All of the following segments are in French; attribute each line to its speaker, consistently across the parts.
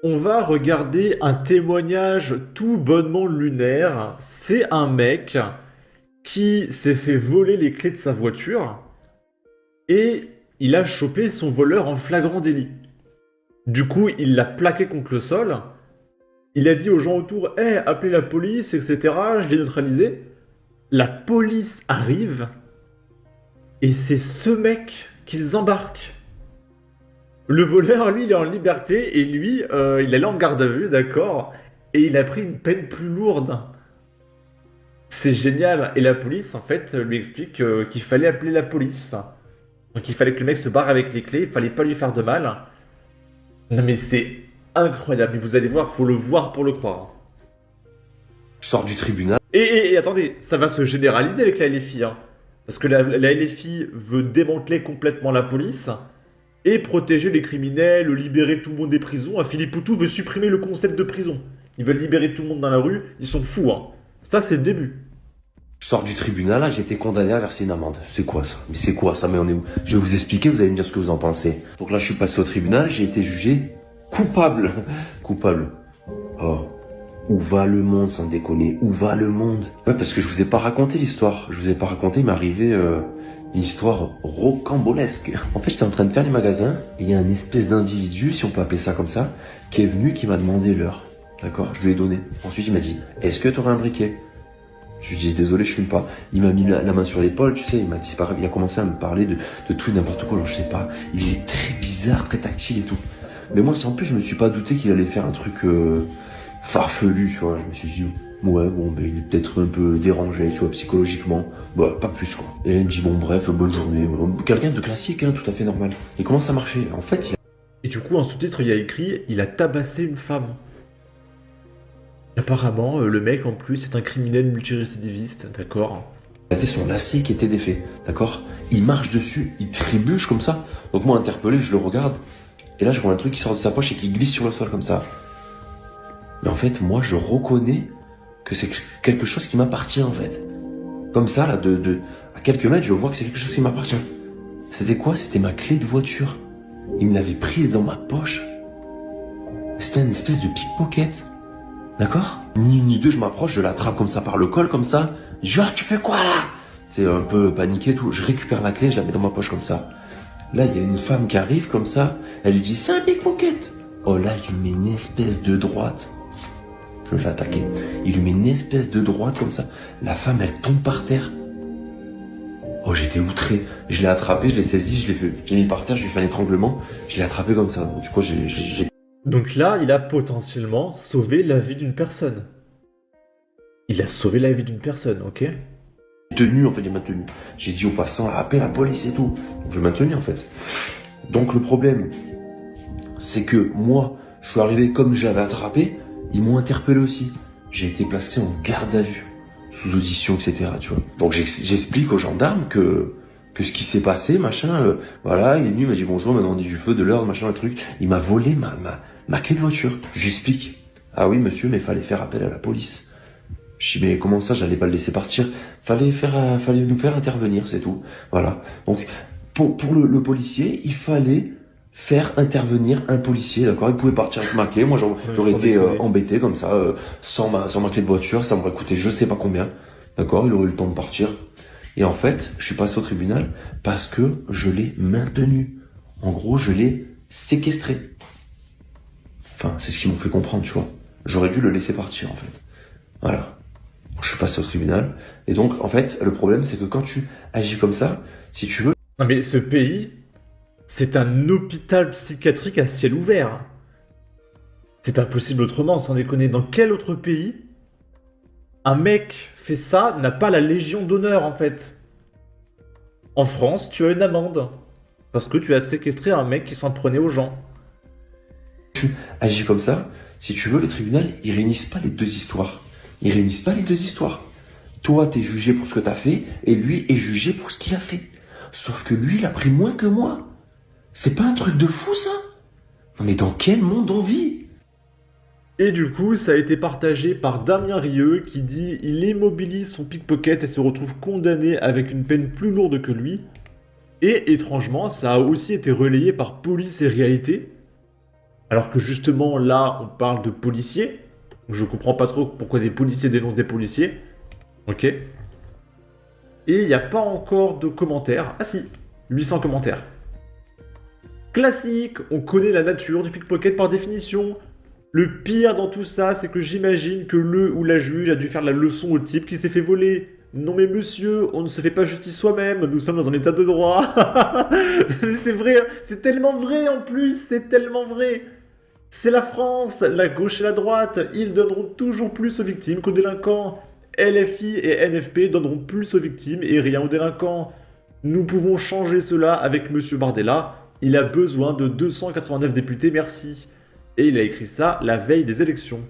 Speaker 1: On va regarder un témoignage tout bonnement lunaire. C'est un mec qui s'est fait voler les clés de sa voiture et il a chopé son voleur en flagrant délit. Du coup, il l'a plaqué contre le sol. Il a dit aux gens autour, hey, appelez la police, etc. Je l'ai neutralisé. La police arrive et c'est ce mec qu'ils embarquent. Le voleur, lui, il est en liberté et lui, il allait en garde à vue, d'accord, et il a pris une peine plus lourde. C'est génial. Et la police, en fait, lui explique qu'il fallait appeler la police. Donc il fallait que le mec se barre avec les clés, il fallait pas lui faire de mal. Non mais c'est incroyable, mais vous allez voir, faut le voir pour le croire.
Speaker 2: Je sors du tribunal.
Speaker 1: Et attendez, ça va se généraliser avec la LFI, hein. Parce que la LFI veut démanteler complètement la police et protéger les criminels, libérer tout le monde des prisons. Ah, Philippe Poutou veut supprimer le concept de prison. Ils veulent libérer tout le monde dans la rue, ils sont fous, hein. Ça, c'est le début.
Speaker 2: Je sors du tribunal, là, j'ai été condamné à verser une amende. C'est quoi ça? Mais c'est quoi ça? Mais on est où? Je vais vous expliquer, vous allez me dire ce que vous en pensez. Donc là, je suis passé au tribunal, j'ai été jugé coupable. Coupable. Oh. Où va le monde, sans déconner? Où va le monde? Ouais, parce que je vous ai pas raconté l'histoire. Je vous ai pas raconté, il m'est arrivé une histoire rocambolesque. En fait, j'étais en train de faire les magasins, et il y a un espèce d'individu, si on peut appeler ça comme ça, qui est venu, qui m'a demandé l'heure. D'accord? Je lui ai donné. Ensuite, il m'a dit, est-ce que tu aurais un briquet? Je lui ai dit, désolé, je fume pas. Il m'a mis la main sur l'épaule, tu sais, il m'a dit, c'est pas grave. Il a commencé à me parler de tout et n'importe quoi, alors je sais pas. Il est très bizarre, très tactile et tout. Mais moi, sans plus, je me suis pas douté qu'il allait faire un truc farfelu, tu vois. Je me suis dit, ouais, bon, ben, il est peut-être un peu dérangé, tu vois, psychologiquement. Bah, pas plus, quoi. Et il me dit, bon, bref, bonne journée. Quelqu'un de classique, hein, tout à fait normal. Et comment ça marchait? En fait,
Speaker 1: Et du coup, en sous-titre, il y a écrit il a tabassé une femme. Apparemment, le mec en plus est un criminel multirécidiviste, d'accord.
Speaker 2: il avait son lacet qui était défait, d'accord? Il marche dessus, il trébuche comme ça. Donc moi, interpellé, je le regarde. Et là, je vois un truc qui sort de sa poche et qui glisse sur le sol comme ça. Mais en fait, moi, je reconnais que c'est quelque chose qui m'appartient, en fait. Comme ça, là, à quelques mètres, je vois que c'est quelque chose qui m'appartient. C'était quoi? C'était ma clé de voiture. Il me l'avait prise dans ma poche. C'était une espèce de pickpocket. D'accord? Ni une ni deux, je m'approche, je l'attrape comme ça par le col, comme ça. Je dis, ah, tu fais quoi là? C'est un peu paniqué et tout. Je récupère la clé, je la mets dans ma poche comme ça. Là, il y a une femme qui arrive comme ça. Elle lui dit, c'est un pickpocket. Oh là, il lui met une espèce de droite. Je me fais attaquer. Il lui met une espèce de droite comme ça. La femme, elle tombe par terre. Oh, j'étais outré. Je l'ai attrapé, je l'ai saisi, je l'ai mis par terre, je lui ai fait un étranglement. Je l'ai attrapé comme ça. Du coup, j'ai
Speaker 1: Donc là, il a potentiellement sauvé la vie d'une personne. Il a sauvé la vie d'une personne, ok?
Speaker 2: tenu, en fait, j'ai maintenu. J'ai dit aux passants, appelle la police et tout. Donc, je maintenais, en fait. Donc, le problème, c'est que moi, je suis arrivé comme je l'avais attrapé, ils m'ont interpellé aussi. J'ai été placé en garde à vue, sous audition, etc., tu vois. Donc, j'explique aux gendarmes que ce qui s'est passé, machin, voilà, il est venu, il m'a dit bonjour, maintenant on dit du feu, de l'ordre, machin, un truc. Il m'a volé ma clé de voiture. J'explique. Ah oui, monsieur, mais fallait faire appel à la police. Je dis, mais comment ça, j'allais pas le laisser partir? Fallait nous faire intervenir, c'est tout. Voilà. Donc, pour le policier, il fallait faire intervenir un policier, d'accord? Il pouvait partir avec ma clé. Moi, j'aurais
Speaker 1: Sans
Speaker 2: été
Speaker 1: déconner.
Speaker 2: embêté comme ça, sans ma clé de voiture. Ça m'aurait coûté je sais pas combien. D'accord? Il aurait eu le temps de partir. Et en fait, je suis passé au tribunal parce que je l'ai maintenu. En gros, je l'ai séquestré. Enfin, c'est ce qu'ils m'ont fait comprendre, tu vois. J'aurais dû le laisser partir, en fait. Voilà. Je suis passé au tribunal. Et donc, en fait, le problème, c'est que quand tu agis comme ça, si tu veux,
Speaker 1: Non mais ce pays, c'est un hôpital psychiatrique à ciel ouvert. C'est pas possible autrement, sans déconner. Dans quel autre pays un mec fait ça, n'a pas la Légion d'honneur en fait? En France, tu as une amende. Parce que tu as séquestré un mec qui s'en prenait aux gens.
Speaker 2: tu agis comme ça, si tu veux, le tribunal, ils réunissent pas les deux histoires. Ils réunissent pas les deux histoires. Toi, t'es jugé pour ce que t'as fait, et lui est jugé pour ce qu'il a fait. Sauf que lui, il a pris moins que moi. C'est pas un truc de fou, ça? Non mais dans quel monde on vit?
Speaker 1: Et du coup, ça a été partagé par Damien Rieu qui dit il immobilise son pickpocket et se retrouve condamné avec une peine plus lourde que lui. Et étrangement, ça a aussi été relayé par Police et Réalité. Alors que justement, là, on parle de policiers. Je comprends pas trop pourquoi des policiers dénoncent des policiers. Ok. Et il n'y a pas encore de commentaires. Ah si, 800 commentaires. Classique, on connaît la nature du pickpocket par définition. Le pire dans tout ça, c'est que j'imagine que le ou la juge a dû faire la leçon au type qui s'est fait voler. Non mais monsieur, on ne se fait pas justice soi-même, nous sommes dans un état de droit. Mais c'est vrai, c'est tellement vrai en plus, c'est tellement vrai. C'est la France, la gauche et la droite, ils donneront toujours plus aux victimes qu'aux délinquants. LFI et NFP donneront plus aux victimes et rien aux délinquants. Nous pouvons changer cela avec Monsieur Bardella, il a besoin de 289 députés, merci. Et il a écrit ça la veille des élections.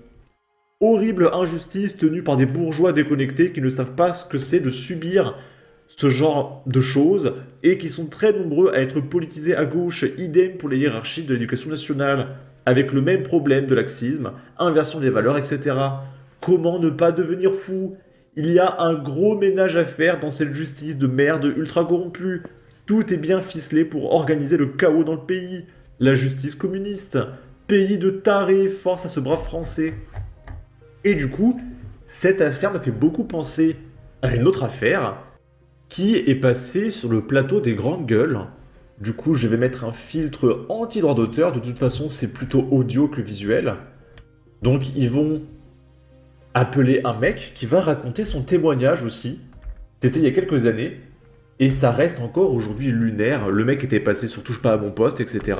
Speaker 1: Horrible injustice tenue par des bourgeois déconnectés qui ne savent pas ce que c'est de subir ce genre de choses et qui sont très nombreux à être politisés à gauche, idem pour les hiérarchies de l'éducation nationale, avec le même problème de laxisme, inversion des valeurs, etc. Comment ne pas devenir fou? Il y a un gros ménage à faire dans cette justice de merde ultra corrompue. Tout est bien ficelé pour organiser le chaos dans le pays. La justice communiste. Pays de tarés, force à ce brave français. Et du coup, cette affaire m'a fait beaucoup penser à une autre affaire qui est passée sur le plateau des grandes gueules. Du coup, je vais mettre un filtre anti-droit d'auteur. De toute façon, c'est plutôt audio que visuel. Donc, ils vont appeler un mec qui va raconter son témoignage aussi. C'était il y a quelques années. Et ça reste encore aujourd'hui lunaire. Le mec était passé sur Touche pas à mon poste, etc.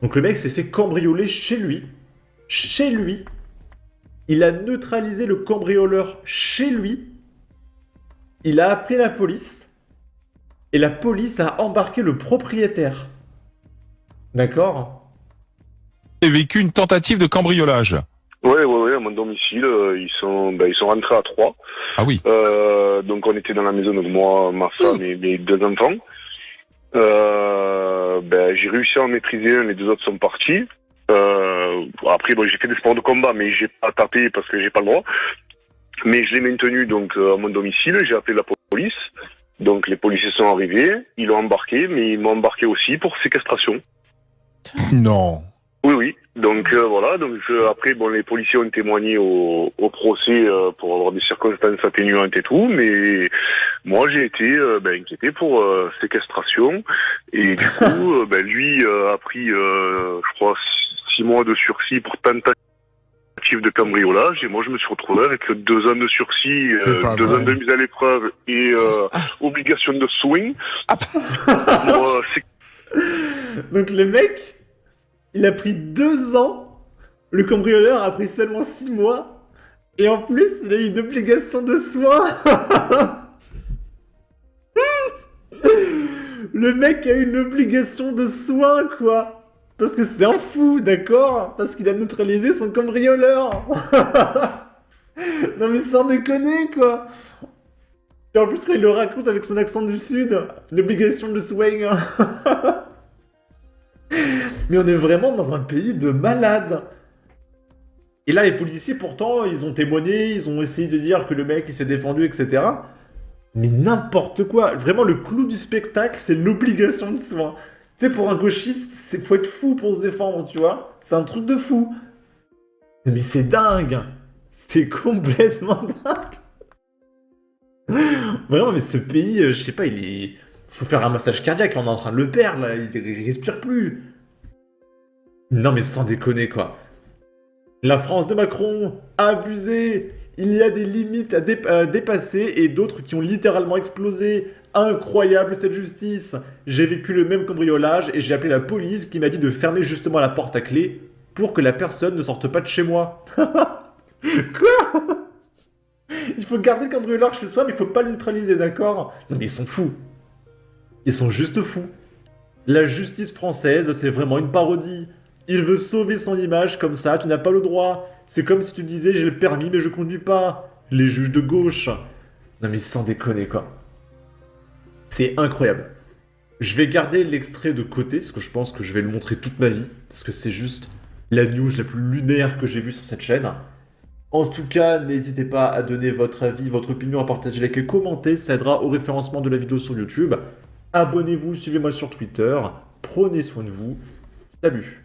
Speaker 1: Donc le mec s'est fait cambrioler chez lui. Chez lui. Il a neutralisé le cambrioleur chez lui. Il a appelé la police. Et la police a embarqué le propriétaire. D'accord?
Speaker 3: J'ai vécu une tentative de cambriolage.
Speaker 4: Ouais, à mon domicile, ils sont rentrés à 3.
Speaker 3: Ah oui.
Speaker 4: Donc on était dans la maison, donc moi, ma femme et mes 2 enfants. J'ai réussi à en maîtriser un, les 2 autres sont partis. Après, bon, j'ai fait des sports de combat, mais j'ai pas tapé parce que j'ai pas le droit. Mais je l'ai maintenu donc à mon domicile, j'ai appelé la police. Donc les policiers sont arrivés, ils l'ont embarqué, mais ils m'ont embarqué aussi pour séquestration.
Speaker 3: Non.
Speaker 4: Oui. Donc voilà. Donc après, bon, les policiers ont témoigné au procès pour avoir des circonstances atténuantes et tout, mais moi j'ai été inquiété pour séquestration et du coup, lui a pris, je crois, 6 mois de sursis pour tentative de cambriolage et moi je me suis retrouvé avec 2 ans de sursis, 2 ans de mise à l'épreuve et obligation de swing.
Speaker 1: Donc le mec, il a pris 2 ans, le cambrioleur a pris seulement 6 mois, et en plus il a eu une obligation de soins. Le mec a eu une obligation de soins, quoi. Parce que c'est un fou, d'accord? Parce qu'il a neutralisé son cambrioleur. Non mais sans déconner, quoi. Et en plus quand il le raconte avec son accent du sud, une obligation de swing. Mais on est vraiment dans un pays de malades. Et là, les policiers, pourtant, ils ont témoigné, ils ont essayé de dire que le mec, il s'est défendu, etc. Mais n'importe quoi. Vraiment, le clou du spectacle, c'est l'obligation de soins. Tu sais, pour un gauchiste, faut être fou pour se défendre, tu vois. C'est un truc de fou. Mais c'est dingue. C'est complètement dingue. Vraiment, mais ce pays, je sais pas, faut faire un massage cardiaque, là, on est en train de le perdre, là. Il respire plus. Non mais sans déconner, quoi. La France de Macron a abusé. Il y a des limites à dépasser et d'autres qui ont littéralement explosé. Incroyable cette justice. J'ai vécu le même cambriolage et j'ai appelé la police qui m'a dit de fermer justement la porte à clé pour que la personne ne sorte pas de chez moi. Quoi? Il faut garder le cambrioleur chez soi mais il faut pas le neutraliser, d'accord? Non mais ils sont fous. Ils sont juste fous. La justice française, c'est vraiment une parodie. Il veut sauver son image comme ça, tu n'as pas le droit. C'est comme si tu disais j'ai le permis mais je conduis pas. Les juges de gauche. Non mais sans déconner, quoi. C'est incroyable. Je vais garder l'extrait de côté parce que je pense que je vais le montrer toute ma vie. Parce que c'est juste la news la plus lunaire que j'ai vue sur cette chaîne. En tout cas, n'hésitez pas à donner votre avis, votre opinion, à partager, liker, commenter. Ça aidera au référencement de la vidéo sur YouTube. Abonnez-vous, suivez-moi sur Twitter. Prenez soin de vous. Salut!